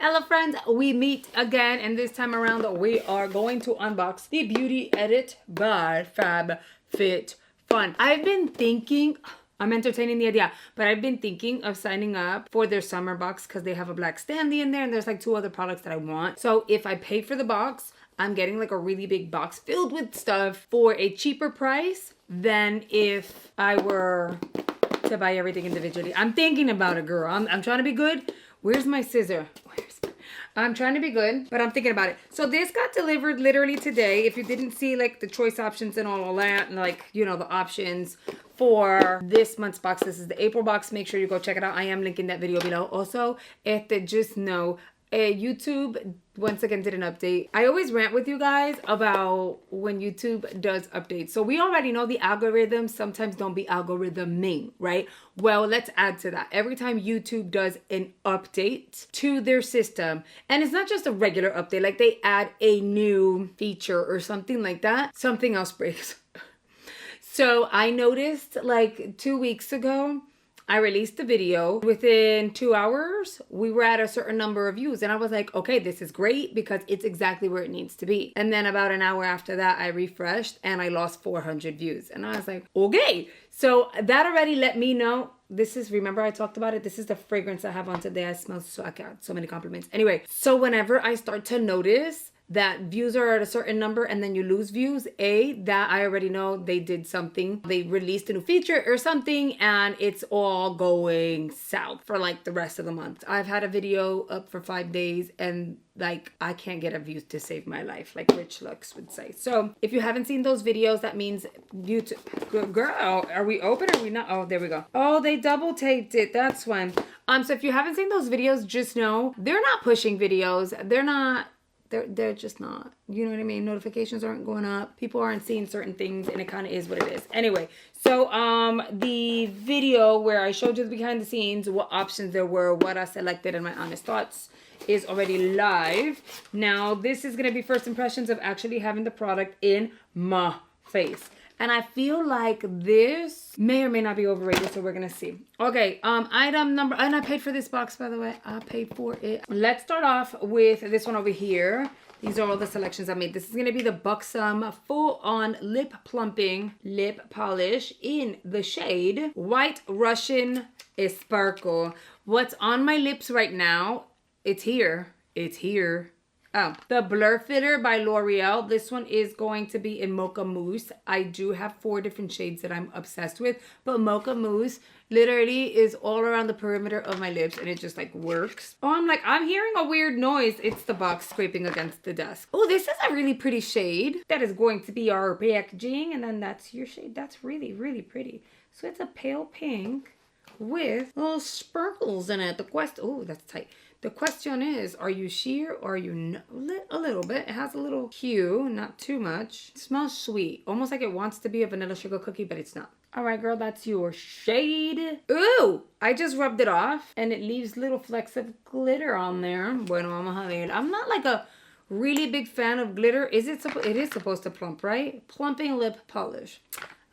Hello friends, we meet again, and this time around we are going to unbox the Beauty Edit by Fabfitfun. I've been thinking, I'm entertaining the idea, but I've been thinking of signing up for their summer box because they have a black Stanley in there and there's like 2 other products that I want. So if I pay for the box, I'm getting like a really big box filled with stuff for a cheaper price than if I were to buy everything individually. I'm thinking about it, girl. I'm trying to be good. Where's my scissor? I'm trying to be good, but I'm thinking about it. So this got delivered literally today. If you didn't see like the choice options and all of that, and like, you know, the options for this month's box. This is the April box. Make sure you go check it out. I am linking that video below. Also, just know, YouTube once again did an update. I always rant with you guys about when YouTube does updates. So we already know the algorithms sometimes don't be algorithming, right? Well, let's add to that. Every time YouTube does an update to their system, and it's not just a regular update, like they add a new feature or something like that, something else breaks. So I noticed like 2 weeks ago, I released the video. Within 2 hours, we were at a certain number of views. And I was like, okay, this is great because it's exactly where it needs to be. And then about an hour after that, I refreshed and I lost 400 views. And I was like, okay. So that already let me know. This is, remember I talked about it? This is the fragrance I have on today. I smell so, I got so many compliments. Anyway, so whenever I start to notice that views are at a certain number and then you lose views, that I already know they did something. They released a new feature or something and it's all going south for like the rest of the month. I've had a video up for 5 days and like I can't get a view to save my life, like Rich Lux would say. So if you haven't seen those videos, that means YouTube. Girl, are we open or are we not? Oh, there we go. Oh, they double taped it. That's when. So if you haven't seen those videos, just know they're not pushing videos. They're just not, you know what I mean? Notifications aren't going up. People aren't seeing certain things and it kind of is what it is. Anyway, so the video where I showed you the behind the scenes, what options there were, what I selected and my honest thoughts is already live. Now, this is going to be first impressions of actually having the product in my face. And I feel like this may or may not be overrated, so we're gonna see. Okay, item number, and I paid for this box, by the way. I paid for it. Let's start off with this one over here. These are all the selections I made. This is gonna be the Buxom full-on lip plumping lip polish in the shade White Russian Sparkle. What's on my lips right now, it's here. It's here. Oh, the Blur Fitter by L'Oreal. This one is going to be in Mocha Mousse. I do have 4 different shades that I'm obsessed with, but Mocha Mousse literally is all around the perimeter of my lips and it just like works. Oh, I'm hearing a weird noise. It's the box scraping against the desk. Oh, this is a really pretty shade. That is going to be our packaging, and then that's your shade. That's really, really pretty. So it's a pale pink with little sparkles in it. Oh, that's tight. The question is, are you sheer or are you a little bit? It has a little hue, not too much. It smells sweet, almost like it wants to be a vanilla sugar cookie, but it's not. All right, girl, that's your shade. Ooh, I just rubbed it off and it leaves little flecks of glitter on there. Bueno, vamos a ver. I'm not like a really big fan of glitter. It is supposed to plump, right? Plumping lip polish.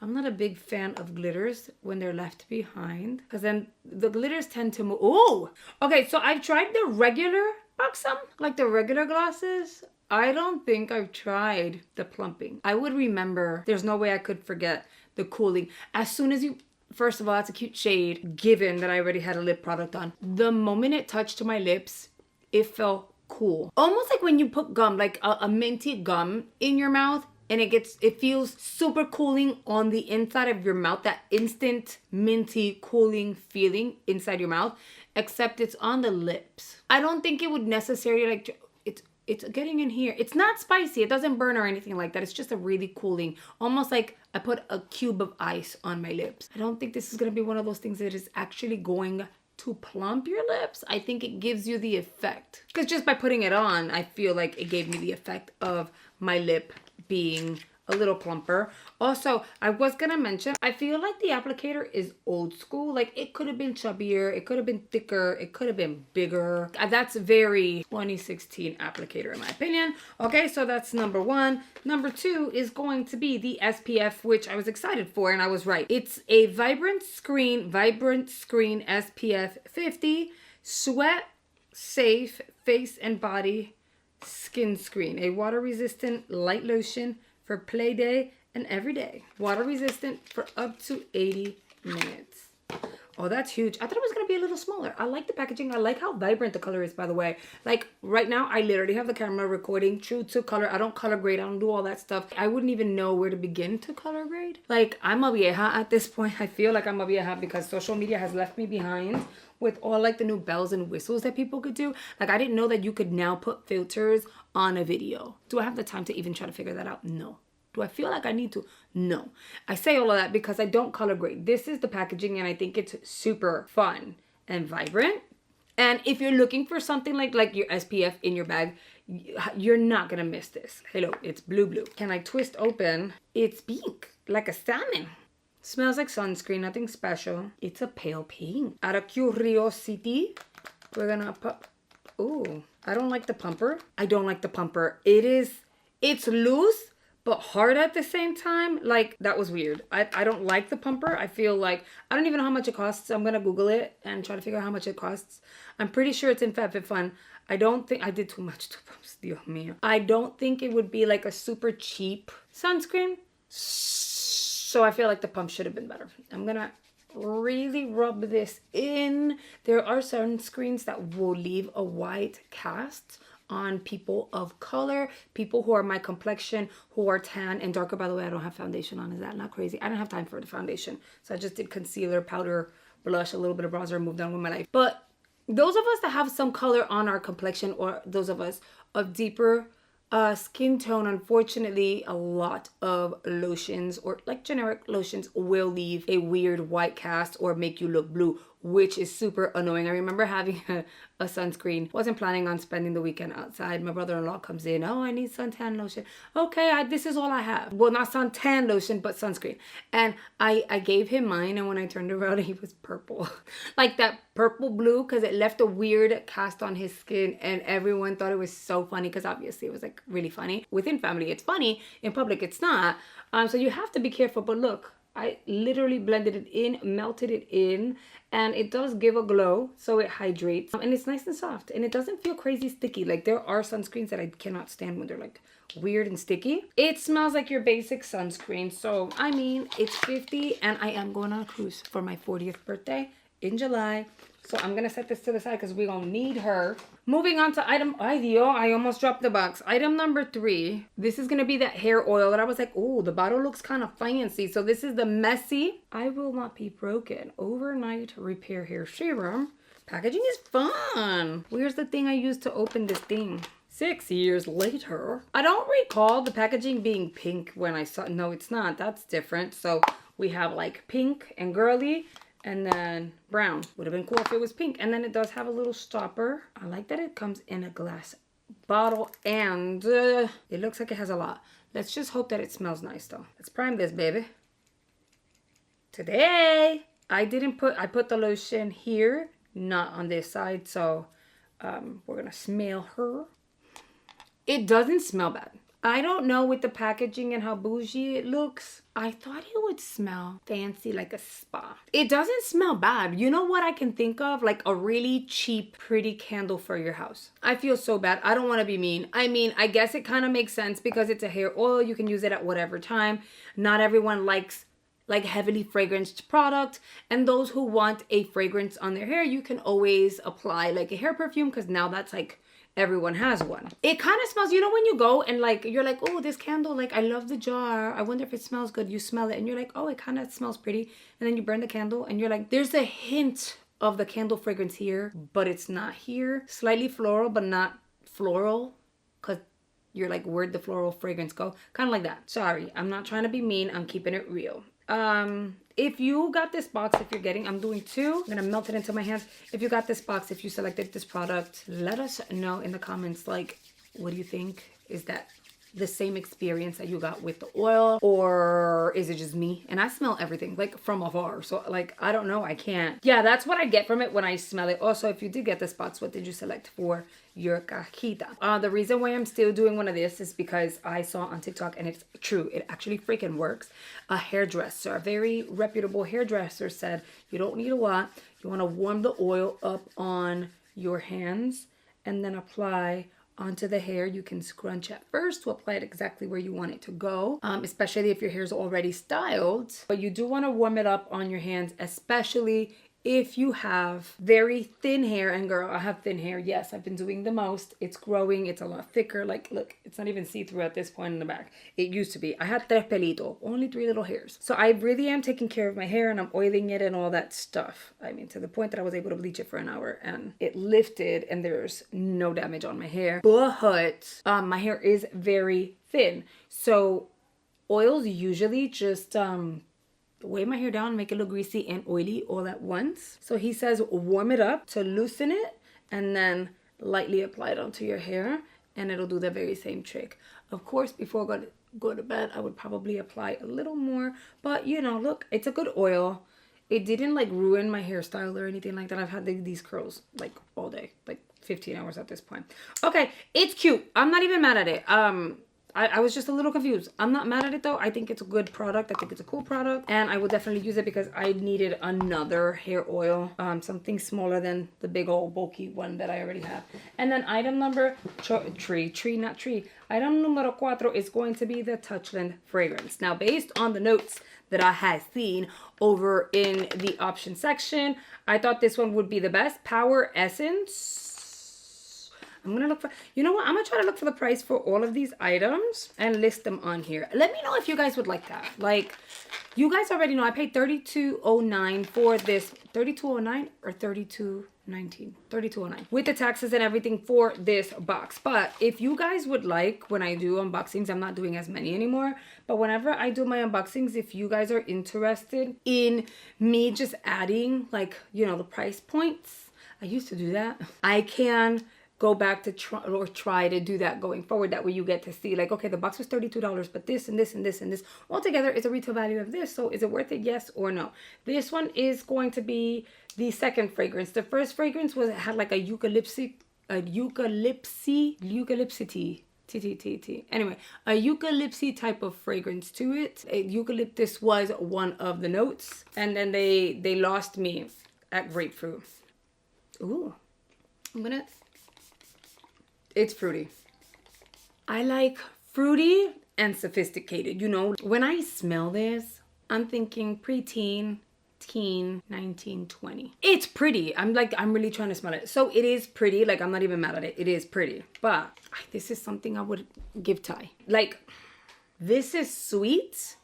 I'm not a big fan of glitters when they're left behind because then the glitters tend to move. Oh, okay. So I've tried the regular Buxom, like the regular glosses. I don't think I've tried the plumping. I would remember. There's no way I could forget the cooling. As soon as you, first of all, that's a cute shade, given that I already had a lip product on. The moment it touched my lips, it felt cool. Almost like when you put gum, like a minty gum in your mouth. And it feels super cooling on the inside of your mouth. That instant minty cooling feeling inside your mouth. Except it's on the lips. I don't think it would necessarily like, it's getting in here. It's not spicy. It doesn't burn or anything like that. It's just a really cooling. Almost like I put a cube of ice on my lips. I don't think this is going to be one of those things that is actually going to plump your lips. I think it gives you the effect. Because just by putting it on, I feel like it gave me the effect of my lip being a little plumper. Also, I was gonna mention, I feel like the applicator is old school. Like it could have been chubbier, it could have been thicker, it could have been bigger. That's very 2016 applicator in my opinion. Okay, so that's number 1. Number 2 is going to be the SPF, which I was excited for, and I was right. It's a Vibrant Screen SPF 50 Sweat Safe Face and Body Skin Screen, a water-resistant light lotion for play day and every day. Water resistant for up to 80 minutes. Oh, that's huge. I thought it was going to be a little smaller. I like the packaging. I like how vibrant the color is, by the way. Like, right now, I literally have the camera recording true to color. I don't color grade. I don't do all that stuff. I wouldn't even know where to begin to color grade. Like, I'm a vieja at this point. I feel like I'm a vieja because social media has left me behind with all, like, the new bells and whistles that people could do. Like, I didn't know that you could now put filters on a video. Do I have the time to even try to figure that out? No. Do I feel like I need to? No. I say all of that because I don't color grade. This is the packaging and I think it's super fun and vibrant. And if you're looking for something like your SPF in your bag, you're not going to miss this. Hello, it's blue. Can I twist open? It's pink, like a salmon. Smells like sunscreen, nothing special. It's a pale pink. Out of curiosity, we're going to put... Ooh, I don't like the pumper. I don't like the pumper. It's loose, but hard at the same time. Like, that was weird. I don't like the pumper. I feel like, I don't even know how much it costs. I'm going to Google it and try to figure out how much it costs. I'm pretty sure it's in Fabfitfun. I don't think, I did too much to pumps, Dios mío. I don't think it would be like a super cheap sunscreen. So I feel like the pump should have been better. I'm going to really rub this in. There are sunscreens that will leave a white cast on people of color, people who are my complexion, who are tan and darker. By the way, I don't have foundation on. Is that not crazy? I don't have time for the foundation. So I just did concealer, powder, blush, a little bit of bronzer, moved on with my life. But those of us that have some color on our complexion, or those of us of deeper skin tone, unfortunately, a lot of lotions or like generic lotions will leave a weird white cast or make you look blue, which is super annoying. I remember having a sunscreen. Wasn't planning on spending the weekend outside. My brother-in-law comes in. Oh, I need suntan lotion. Okay, this is all I have. Well, not suntan lotion, but sunscreen. And I gave him mine, and when I turned around, he was purple. Like that purple blue, because it left a weird cast on his skin, and everyone thought it was so funny, because obviously it was like really funny. Within family, it's funny. In public, it's not. So you have to be careful. But look, I literally blended it in, melted it in, and it does give a glow, so it hydrates. And it's nice and soft, and it doesn't feel crazy sticky. Like, there are sunscreens that I cannot stand when they're like weird and sticky. It smells like your basic sunscreen. So, I mean, it's 50, and I am going on a cruise for my 40th birthday in July. So I'm going to set this to the side because we're going to need her. Moving on to item... Ay, Dios, I almost dropped the box. Item number 3. This is going to be that hair oil that I was like, oh, the bottle looks kind of fancy. So this is the Messy I Will Not Be Broken Overnight Repair Hair Serum. Packaging is fun. Where's the thing I used to open this thing? 6 years later. I don't recall the packaging being pink when I saw... No, it's not. That's different. So we have like pink and girly, and then brown. Would have been cool if it was pink. And then it does have a little stopper. I like that it comes in a glass bottle, and it looks like it has a lot. Let's just hope that it smells nice though. Let's prime this baby. Today, I put the lotion here, not on this side. So we're gonna smell her. It doesn't smell bad. I don't know, with the packaging and how bougie it looks, I thought it would smell fancy, like a spa. It doesn't smell bad. You know what I can think of? Like a really cheap, pretty candle for your house. I feel so bad. I don't want to be mean. I mean, I guess it kind of makes sense because it's a hair oil. You can use it at whatever time. Not everyone likes like heavily fragranced product, and those who want a fragrance on their hair, you can always apply like a hair perfume, because now that's like... everyone has one. It kind of smells, you know, when you go and like, you're like, oh, this candle, like, I love the jar. I wonder if it smells good. You smell it and you're like, oh, it kind of smells pretty. And then you burn the candle and you're like, there's a hint of the candle fragrance here, but it's not here. Slightly floral, but not floral, because you're like, where'd the floral fragrance go? Kind of like that. Sorry, I'm not trying to be mean. I'm keeping it real. If you got this box, if you're getting, I'm doing 2. I'm gonna melt it into my hands. If you got this box, if you selected this product, let us know in the comments, like, what do you think? Is that the same experience that you got with the oil, or is it just me? And I smell everything like from afar, so like, I don't know, I can't. Yeah, that's what I get from it when I smell it. Also, if you did get this box, what did you select for your cajita? The reason why I'm still doing one of this is because I saw on TikTok, and it's true, it actually freaking works. A hairdresser, a very reputable hairdresser, said you don't need a lot. You want to warm the oil up on your hands, and then apply onto the hair. You can scrunch at first to apply it exactly where you want it to go, especially if your hair is already styled. But you do want to warm it up on your hands, especially if you have very thin hair. And girl, I have thin hair. Yes, I've been doing the most. It's growing. It's a lot thicker. Like, look, it's not even see-through at this point in the back. It used to be. I had tres pelitos, only 3 little hairs. So I really am taking care of my hair, and I'm oiling it and all that stuff. I mean, to the point that I was able to bleach it for an hour and it lifted and there's no damage on my hair. But my hair is very thin. So oils usually just weigh my hair down, make it look greasy and oily all at once. So he says warm it up to loosen it and then lightly apply it onto your hair, and it'll do the very same trick. Of course, before I go to bed, I would probably apply a little more, but you know, look, it's a good oil. It didn't like ruin my hairstyle or anything like that. I've had these curls like all day, like 15 hours at this point. Okay, it's cute. I'm not even mad at it. I was just a little confused. I'm not mad at it though. I think it's a good product. I think it's a cool product, and I will definitely use it because I needed another hair oil, something smaller than the big old bulky one that I already have. And then item number item number 4 is going to be the Touchland fragrance. Now, based on the notes that I had seen over in the option section, I thought this one would be the best. Power Essence. I'm gonna look for, you know what, I'm gonna try to look for the price for all of these items and list them on here. Let me know if you guys would like that. Like, you guys already know I paid $32.09 for this. $32.09 or $32.19? $32.09 with the taxes and everything for this box. But if you guys would like, when I do unboxings, I'm not doing as many anymore, but whenever I do my unboxings, if you guys are interested in me just adding, like, you know, the price points, I used to do that, I can go back to try to do that going forward. That way you get to see, like, okay, the box was $32, but this and this and this and this altogether is a retail value of this. So is it worth it? Yes or no? This one is going to be the second fragrance. The first fragrance had like a eucalyptus tea. Anyway, a eucalyptus type of fragrance to it. Eucalyptus was one of the notes, and then they lost me at grapefruit. Ooh, it's fruity. I like fruity and sophisticated. You know, when I smell this, I'm thinking preteen, teen, 19, 20. It's pretty. I'm really trying to smell it. So it is pretty. Like, I'm not even mad at it. It is pretty. But this is something I would give Ty. Like, this is sweet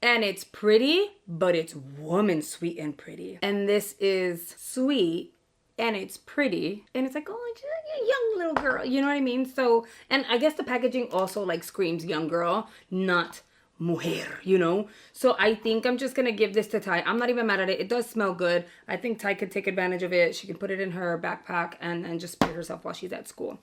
and it's pretty, but it's woman sweet and pretty. And this is sweet and it's pretty, and it's like, oh, it's a young little girl, you know what I mean? So, and I guess the packaging also like screams young girl, not mujer, you know? So I think I'm just gonna give this to Ty. I'm not even mad at it. It does smell good. I think Ty could take advantage of it. She can put it in her backpack and just spray herself while she's at school.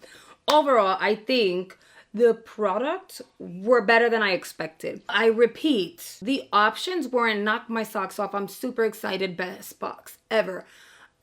Overall, I think the products were better than I expected. I repeat, the options weren't knock my socks off. I'm super excited. Best box ever.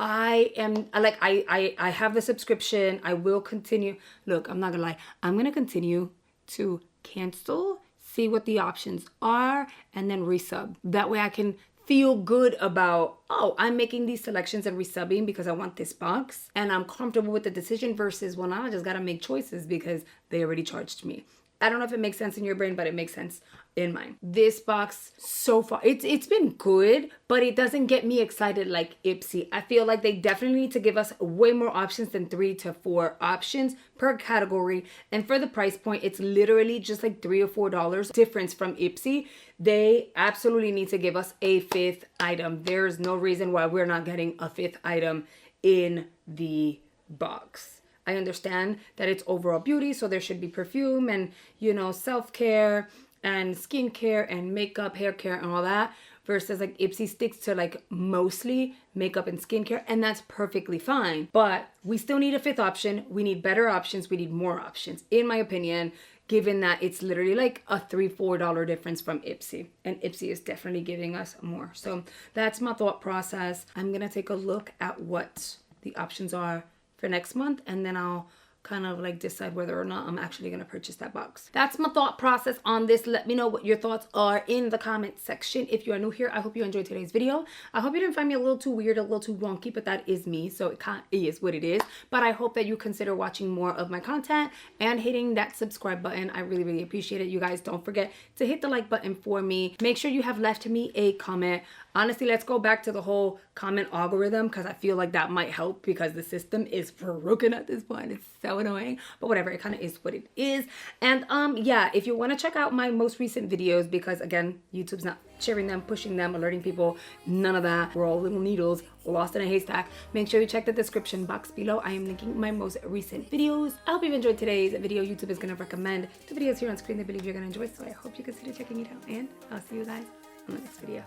I am like, I have the subscription. I will continue. Look, I'm not gonna lie. I'm gonna continue to cancel, see what the options are, and then resub. That way I can feel good about, oh, I'm making these selections and resubbing because I want this box, and I'm comfortable with the decision versus, well, now I just gotta make choices because they already charged me. I don't know if it makes sense in your brain, but it makes sense in mine. This box so far, it's been good, but it doesn't get me excited like IPSY. I feel like they definitely need to give us way more options than 3 to 4 options per category. And for the price point, it's literally just like $3 or $4 difference from IPSY. They absolutely need to give us a 5th item. There's no reason why we're not getting a 5th item in the box. I understand that it's overall beauty, so there should be perfume and, you know, self-care and skincare and makeup, hair care and all that, versus like IPSY sticks to like mostly makeup and skincare, and that's perfectly fine. But we still need a 5th option. We need better options. We need more options, in my opinion, given that it's literally like a $3, $4 difference from IPSY, and IPSY is definitely giving us more. So that's my thought process. I'm gonna take a look at what the options are for next month, and then I'll kind of like decide whether or not I'm actually gonna purchase that box. That's my thought process on this. Let me know what your thoughts are in the comment section. If you are new here, I hope you enjoyed today's video. I hope you didn't find me a little too weird, a little too wonky, but that is me, so it kind of is what it is. But I hope that you consider watching more of my content and hitting that subscribe button. I really, really appreciate it. You guys, don't forget to hit the like button for me. Make sure you have left me a comment. Honestly, let's go back to the whole comment algorithm, because I feel like that might help, because the system is broken at this point. It's so annoying, but whatever, it kind of is what it is. And yeah, if you want to check out my most recent videos, because again, YouTube's not sharing them, pushing them, alerting people, none of that. We're all little needles lost in a haystack. Make sure you check the description box below. I am linking my most recent videos. I hope you've enjoyed today's video. YouTube is going to recommend the videos here on screen they believe you're going to enjoy, so I hope you consider checking it out, and I'll see you guys on the next video.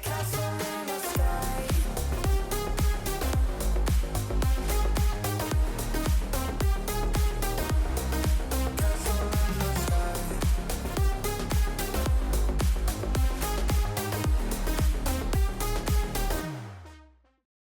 Bye guys.